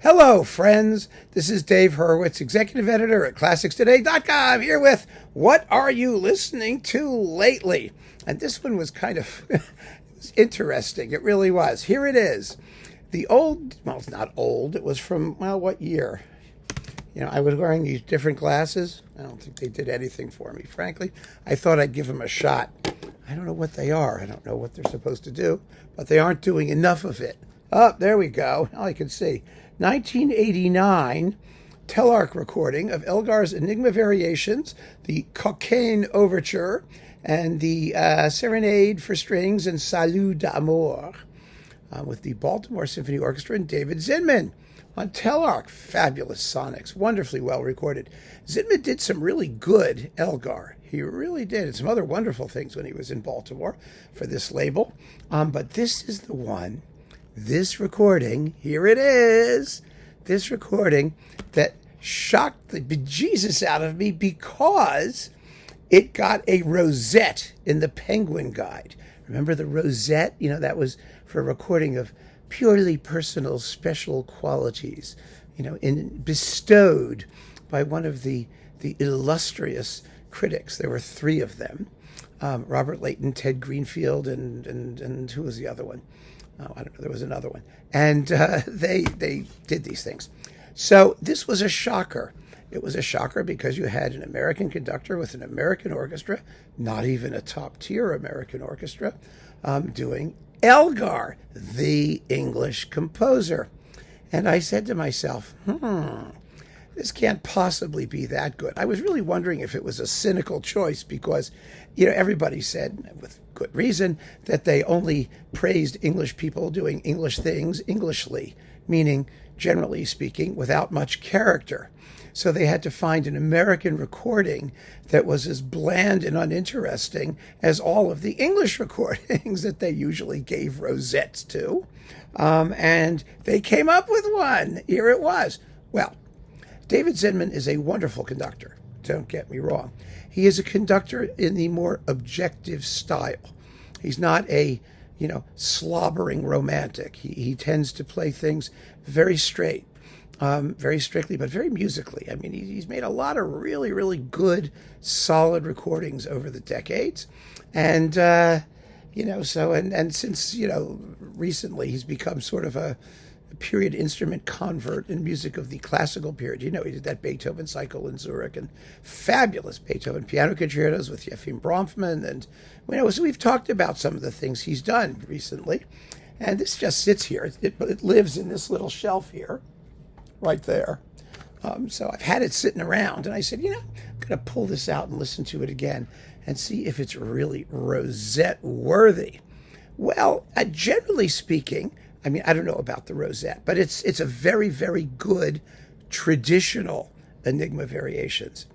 Hello, friends. This is Dave Hurwitz, executive editor at ClassicsToday.com, here with What Are You Listening To Lately? And this one was kind of it was interesting. It really was. Here it is. The old, well, it's not old. It was from, well, what year? You know, I was wearing these different glasses. I don't think they did anything for me, frankly. I thought I'd give them a shot. I don't know what they are. I don't know what they're supposed to do, but they aren't doing enough of it. Oh, there we go. Now I can see. 1989 Telarc recording of Elgar's Enigma Variations, the Cockaigne Overture, and the Serenade for Strings and Salut d'Amour with the Baltimore Symphony Orchestra and David Zinman on Telarc. Fabulous sonics, wonderfully well recorded. Zinman did some really good Elgar. He really did. And some other wonderful things when he was in Baltimore for this label. But this is the one. This recording, here it is, this recording that shocked the bejesus out of me because it got a rosette in the Penguin Guide. Remember the rosette? You know, that was for a recording of purely personal special qualities, you know, bestowed by one of the illustrious critics. There were three of them, Robert Leighton, Ted Greenfield, and who was the other one? Oh, I don't know. There was another one. And they did these things. So this was a shocker. It was a shocker because you had an American conductor with an American orchestra, not even a top-tier American orchestra, doing Elgar, the English composer. And I said to myself, this can't possibly be that good. I was really wondering if it was a cynical choice because, you know, everybody said, with good reason, that they only praised English people doing English things Englishly, meaning, generally speaking, without much character. So they had to find an American recording that was as bland and uninteresting as all of the English recordings that they usually gave rosettes to. And they came up with one. Here it was. Well, David Zinman is a wonderful conductor. Don't get me wrong. He is a conductor in the more objective style. He's not a, you know, slobbering romantic. He tends to play things very straight, very strictly, but very musically. I mean, he's made a lot of really, really good, solid recordings over the decades. And, you know, so, and since, you know, recently he's become sort of a period instrument convert in music of the classical period. You know, he did that Beethoven cycle in Zurich and fabulous Beethoven piano concertos with Yefim Bronfman. And, you know, so we've talked about some of the things he's done recently. And this just sits here. It lives in this little shelf here, right there. So I've had it sitting around. And I said, you know, I'm going to pull this out and listen to it again and see if it's really rosette worthy. Well, generally speaking, I mean, I don't know about the rosette, but it's a very, very good traditional Enigma Variations.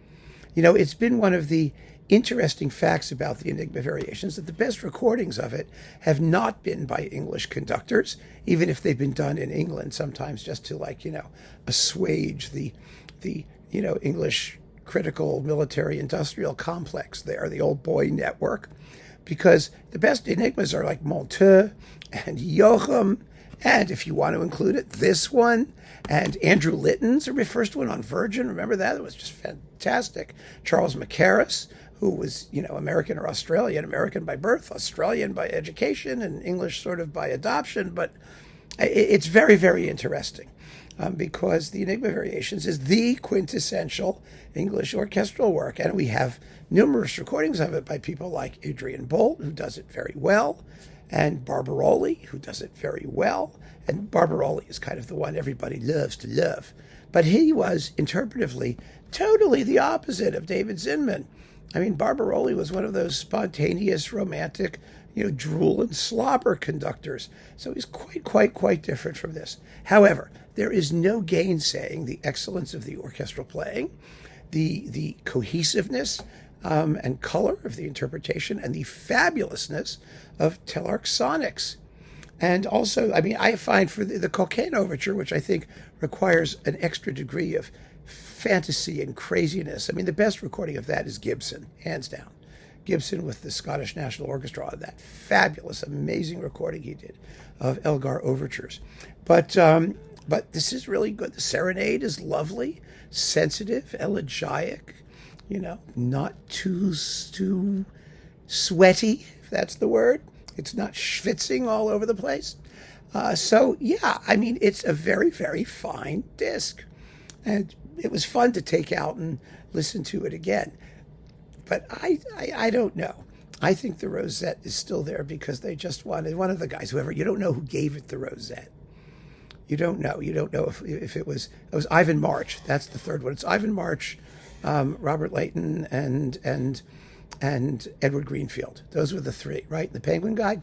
You know, it's been one of the interesting facts about the Enigma Variations that the best recordings of it have not been by English conductors, even if they've been done in England, sometimes just to, like, you know, assuage the you know, English critical military industrial complex there, the old boy network, because the best Enigmas are like Monteux and Joachim, and if you want to include it, this one, and Andrew Litton's first one on Virgin. Remember that? It was just fantastic. Charles Mackerras, who was, you know, American or Australian, American by birth, Australian by education, and English sort of by adoption. But it's very, very interesting because the Enigma Variations is the quintessential English orchestral work. And we have numerous recordings of it by people like Adrian Bolt, who does it very well, and Barbaroli, who does it very well. And Barbaroli is kind of the one everybody loves to love. But he was interpretively totally the opposite of David Zinman. I mean, Barbaroli was one of those spontaneous, romantic, you know, drool and slobber conductors. So he's quite different from this. However, there is no gainsaying the excellence of the orchestral playing, the cohesiveness and color of the interpretation, and the fabulousness of Telarc sonics. And also, I mean, I find for the Cockaigne Overture, which I think requires an extra degree of fantasy and craziness. I mean, the best recording of that is Gibson, hands down. Gibson with the Scottish National Orchestra, that fabulous, amazing recording he did of Elgar overtures. But But this is really good. The Serenade is lovely, sensitive, elegiac, not too sweaty, if that's the word. It's not schwitzing all over the place. So, yeah, I mean, it's a very, very fine disc. And it was fun to take out and listen to it again. But I don't know. I think the rosette is still there because they just wanted one of the guys, whoever, you don't know who gave it the rosette. You don't know. You don't know if it was Ivan March. That's the third one. It's Ivan March, Robert Layton, and Edward Greenfield. Those were the three, right? The Penguin guy.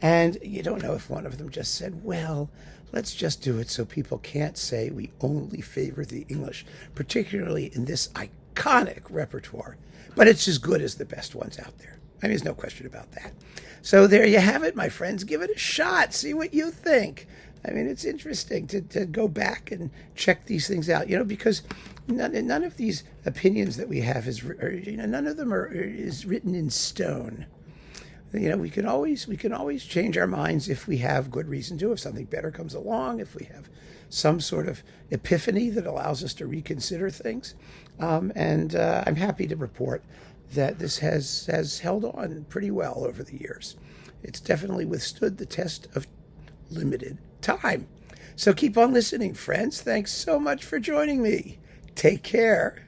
And you don't know if one of them just said, well, let's just do it so people can't say we only favor the English, particularly in this iconic repertoire. But it's as good as the best ones out there. I mean, there's no question about that. So there you have it, my friends. Give it a shot. See what you think. I mean, it's interesting to go back and check these things out, because none of these opinions that we have none of them is written in stone. We can always change our minds if we have good reason to, if something better comes along, if we have some sort of epiphany that allows us to reconsider things. And I'm happy to report that this has held on pretty well over the years. It's definitely withstood the test of limited time. So keep on listening, friends. Thanks so much for joining me. Take care.